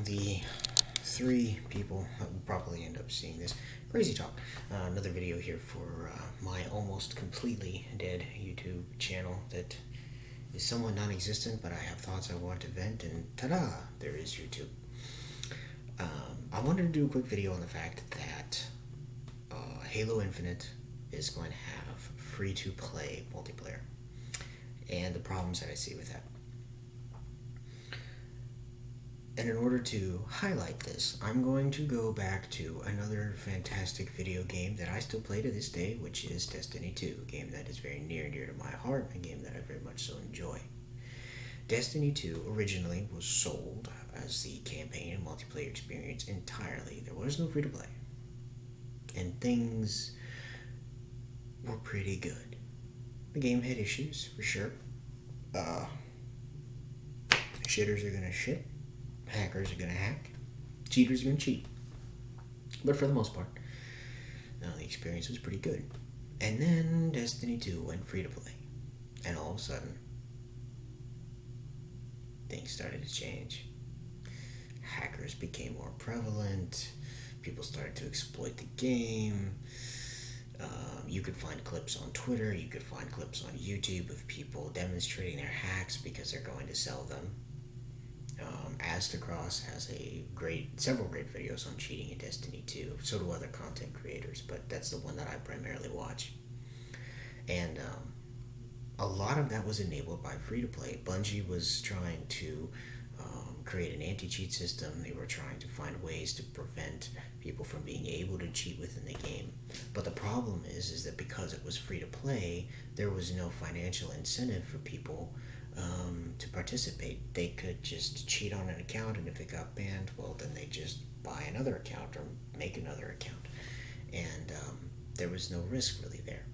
the three people that will probably end up seeing this. Crazy Talk. Another video here for my almost completely dead YouTube channel that is somewhat non-existent, but I have thoughts I want to vent, and ta-da, there is YouTube. I wanted to do a quick video on the fact that Halo Infinite is going to have free-to-play multiplayer, and the problems that I see with that. And in order to highlight this, I'm going to go back to another fantastic video game that I still play to this day, which is Destiny 2, a game that is very near and dear to my heart, a game that I very much so enjoy. Destiny 2 originally was sold as the campaign and multiplayer experience entirely. There was no free-to-play. And things were pretty good. The game had issues, for sure. Shitters are gonna shit. Hackers are going to hack. Cheaters are going to cheat. But for the most part, the experience was pretty good. And then Destiny 2 went free to play. And all of a sudden, things started to change. Hackers became more prevalent. People started to exploit the game. You could find clips on Twitter. You could find clips on YouTube of people demonstrating their hacks because they're going to sell them. Astacross has several great videos on cheating in Destiny 2. So do other content creators, but that's the one that I primarily watch. And a lot of that was enabled by free-to-play. Bungie was trying to create an anti-cheat system. They were trying to find ways to prevent people from being able to cheat within the game. But the problem is that because it was free-to-play, there was no financial incentive for people to participate. They could just cheat on an account, and if it got banned, well, then they just buy another account or make another account. And there was no risk really there.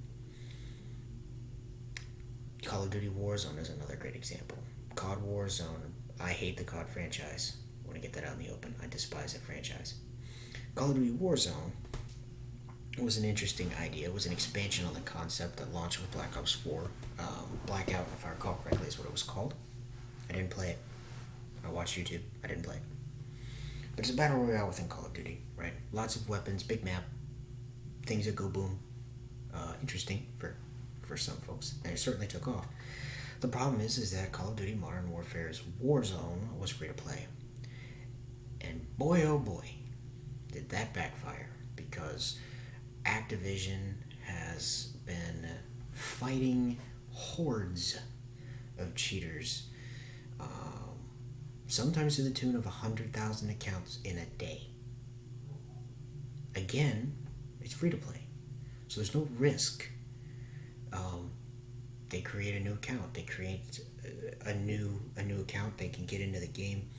Call of Duty Warzone is another great example. COD Warzone, I hate the COD franchise. I want to get that out in the open. I despise that franchise. Call of Duty Warzone was an interesting idea. It was an expansion on the concept that launched with Black Ops 4. Blackout, if I recall correctly, is what it was called. I didn't play it. I watched YouTube. I didn't play it. But it's a battle royale within Call of Duty, right? Lots of weapons, big map, things that go boom. Interesting for some folks, and it certainly took off. The problem is that Call of Duty Modern Warfare's Warzone was free to play. And boy, oh boy, did that backfire, because Activision has been fighting hordes of cheaters, sometimes to the tune of 100,000 accounts in a day. Again, it's free to play, so there's no risk. They create a new account. They create a new account. They can get into the game,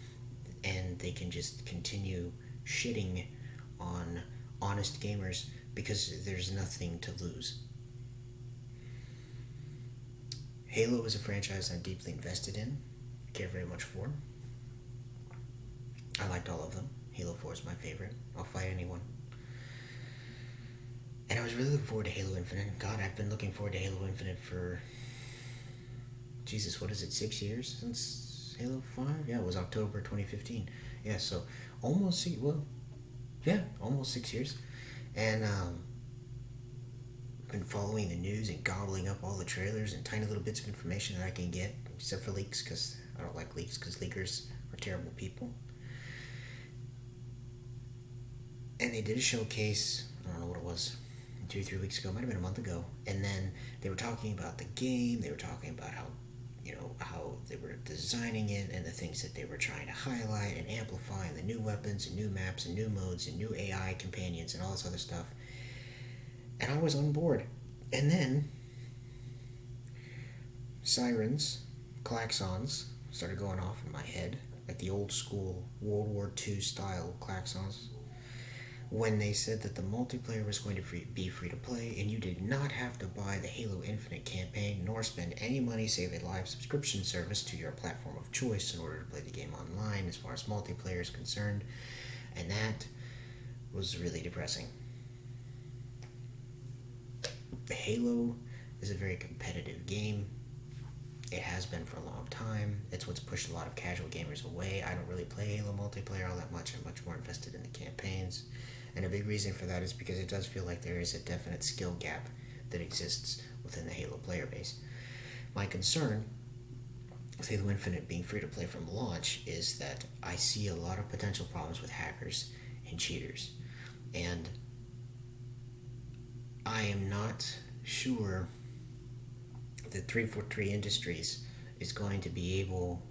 and they can just continue shitting on honest gamers because there's nothing to lose. Halo is a franchise I'm deeply invested in, care very much for. I liked all of them. Halo 4 is my favorite. I'll fight anyone. And I was really looking forward to Halo Infinite. God, I've been looking forward to Halo Infinite for, Jesus, what is it, 6 years since Halo 5? Yeah, it was October 2015. Yeah, so almost 6 years. And been following the news and gobbling up all the trailers and tiny little bits of information that I can get, except for leaks, because I don't like leaks, because leakers are terrible people. And they did a showcase, I don't know what it was, 2-3 weeks ago, might have been a month ago, and then they were talking about the game. They were talking about how they were designing it and the things that they were trying to highlight and amplify, and the new weapons and new maps and new modes and new AI companions and all this other stuff. And I was on board. And then sirens, klaxons started going off in my head, like the old school World War II style klaxons, when they said that the multiplayer was going to be free to play, and you did not have to buy the Halo Infinite campaign nor spend any money save a live subscription service to your platform of choice in order to play the game online as far as multiplayer is concerned. And that was really depressing. Halo is a very competitive game. It has been for a long time. It's that's what's pushed a lot of casual gamers away. I don't really play Halo multiplayer all that much. I'm much more invested in the campaigns. And a big reason for that is because it does feel like there is a definite skill gap that exists within the Halo player base. My concern with Halo Infinite being free to play from launch is that I see a lot of potential problems with hackers and cheaters. And I am not sure that 343 Industries is going to be able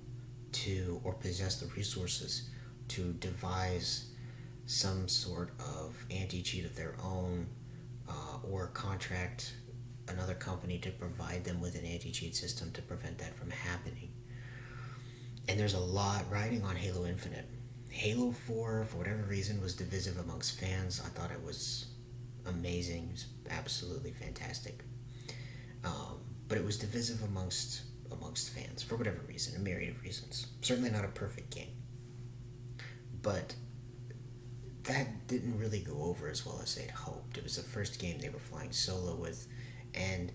to or possess the resources to devise some sort of anti-cheat of their own, or contract another company to provide them with an anti-cheat system to prevent that from happening. And there's a lot riding on Halo Infinite. Halo 4, for whatever reason, was divisive amongst fans. I thought it was amazing. It was absolutely fantastic. But it was divisive amongst fans for whatever reason, a myriad of reasons. Certainly not a perfect game. But that didn't really go over as well as they'd hoped. It was the first game they were flying solo with, and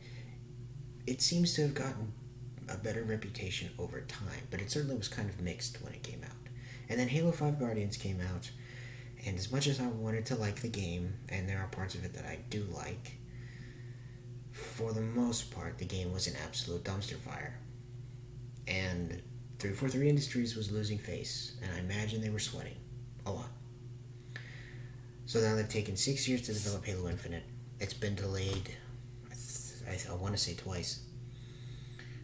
it seems to have gotten a better reputation over time, but it certainly was kind of mixed when it came out. And then Halo 5 Guardians came out, and as much as I wanted to like the game, and there are parts of it that I do like, for the most part, the game was an absolute dumpster fire. And 343 Industries was losing face, and I imagine they were sweating a lot. So now they've taken 6 years to develop Halo Infinite. It's been delayed, I want to say twice.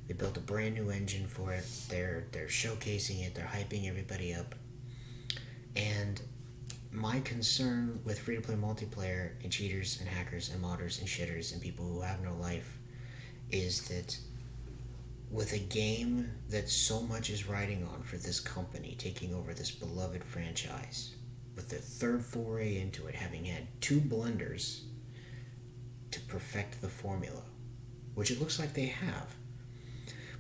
They built a brand new engine for it. They're showcasing it. They're hyping everybody up. And my concern with free-to-play multiplayer and cheaters and hackers and modders and shitters and people who have no life is that with a game that so much is riding on for this company taking over this beloved franchise, with the third foray into it having had 2 blunders to perfect the formula, which it looks like they have.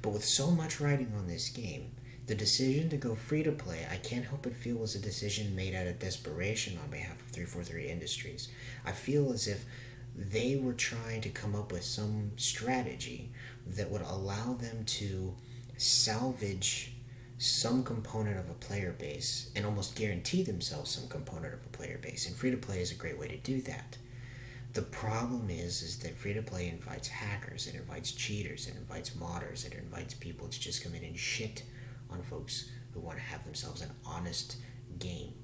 But with so much riding on this game, the decision to go free to play, I can't help but feel was a decision made out of desperation on behalf of 343 Industries. I feel as if they were trying to come up with some strategy that would allow them to salvage some component of a player base and almost guarantee themselves some component of a player base. And free to play is a great way to do that. The problem is that free to play invites hackers, it invites cheaters, it invites modders, it invites people to just come in and shit on folks who want to have themselves an honest game.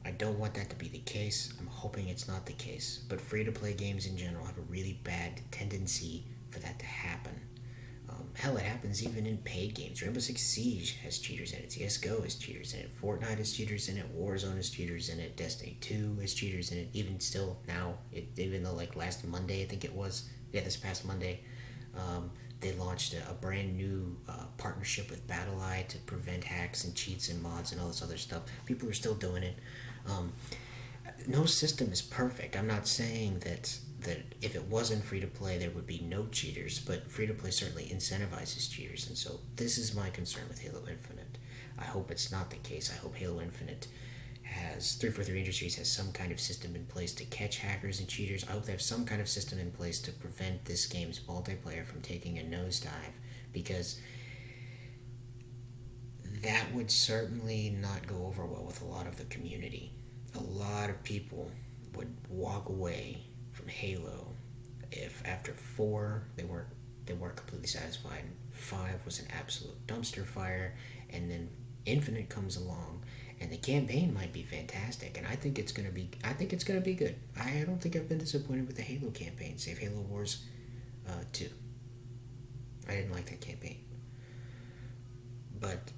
I don't want that to be the case. I'm hoping it's not the case. But free to play games in general have a really bad tendency for that to happen. Hell, it happens even in paid games. Rainbow Six Siege has cheaters in it. CSGO has cheaters in it. Fortnite has cheaters in it. Warzone has cheaters in it. Destiny 2 has cheaters in it. Even still now, even though like last Monday, I think it was, this past Monday, they launched a brand new partnership with BattlEye to prevent hacks and cheats and mods and all this other stuff. People are still doing it. No system is perfect. I'm not saying that if it wasn't free to play there would be no cheaters, but free to play certainly incentivizes cheaters, and so this is my concern with Halo Infinite. I hope it's not the case. I hope Halo Infinite has 343 Industries has some kind of system in place to catch hackers and cheaters. I hope they have some kind of system in place to prevent this game's multiplayer from taking a nosedive, because that would certainly not go over well with a lot of the community. A lot of people would walk away from Halo if after 4 they weren't completely satisfied. 5 was an absolute dumpster fire, and then Infinite comes along, and the campaign might be fantastic, and I think it's gonna be good. I don't think I've been disappointed with the Halo campaign, save Halo Wars 2. I didn't like that campaign, but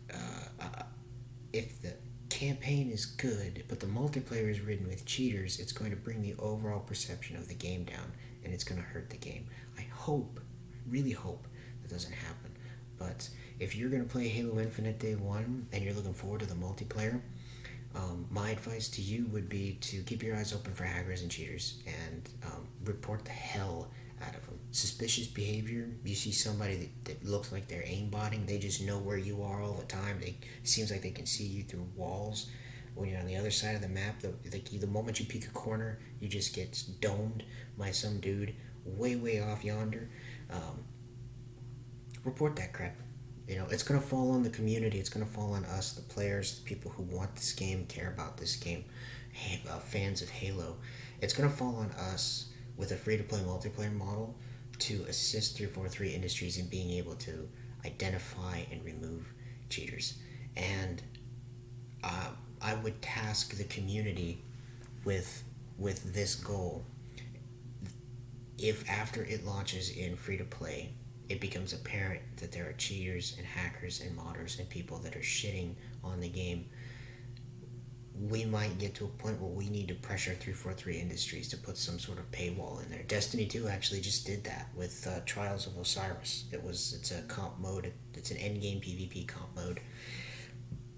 if the campaign is good, but the multiplayer is ridden with cheaters, it's going to bring the overall perception of the game down, and it's going to hurt the game. I really hope that doesn't happen. But if you're going to play Halo Infinite day one, and you're looking forward to the multiplayer, my advice to you would be to keep your eyes open for hackers and cheaters, and report the hell out of them. Suspicious behavior, you see somebody that looks like they're aimbotting, they just know where you are all the time, it seems like they can see you through walls. When you're on the other side of the map, the moment you peek a corner, you just get domed by some dude way off yonder. report that crap. You know, it's gonna fall on the community. It's gonna fall on us, the players, the people who want this game, care about this game, fans of Halo. It's gonna fall on us with a free-to-play multiplayer model to assist 343 Industries in being able to identify and remove cheaters. And I would task the community with this goal. If after it launches in free to play, it becomes apparent that there are cheaters and hackers and modders and people that are shitting on the game, we might get to a point where we need to pressure 343 Industries to put some sort of paywall in there. Destiny 2 actually just did that with Trials of Osiris. It's a comp mode. It's an endgame PvP comp mode.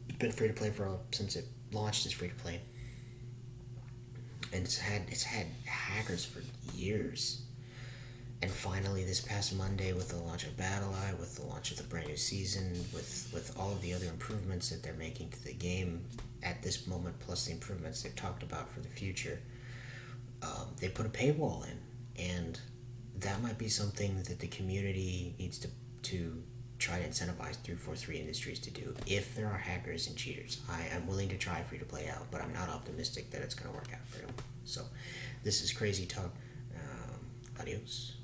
It's been free to play since it launched as free to play, and it's had hackers for years. And finally, this past Monday, with the launch of BattleEye, with the launch of the brand new season, with all of the other improvements that they're making to the game at this moment, plus the improvements they've talked about for the future, they put a paywall in, and that might be something that the community needs to try to incentivize 343 Industries to do. If there are hackers and cheaters, I am willing to try free to play out, but I'm not optimistic that it's going to work out for them. So, this is Crazy Talk. Adios.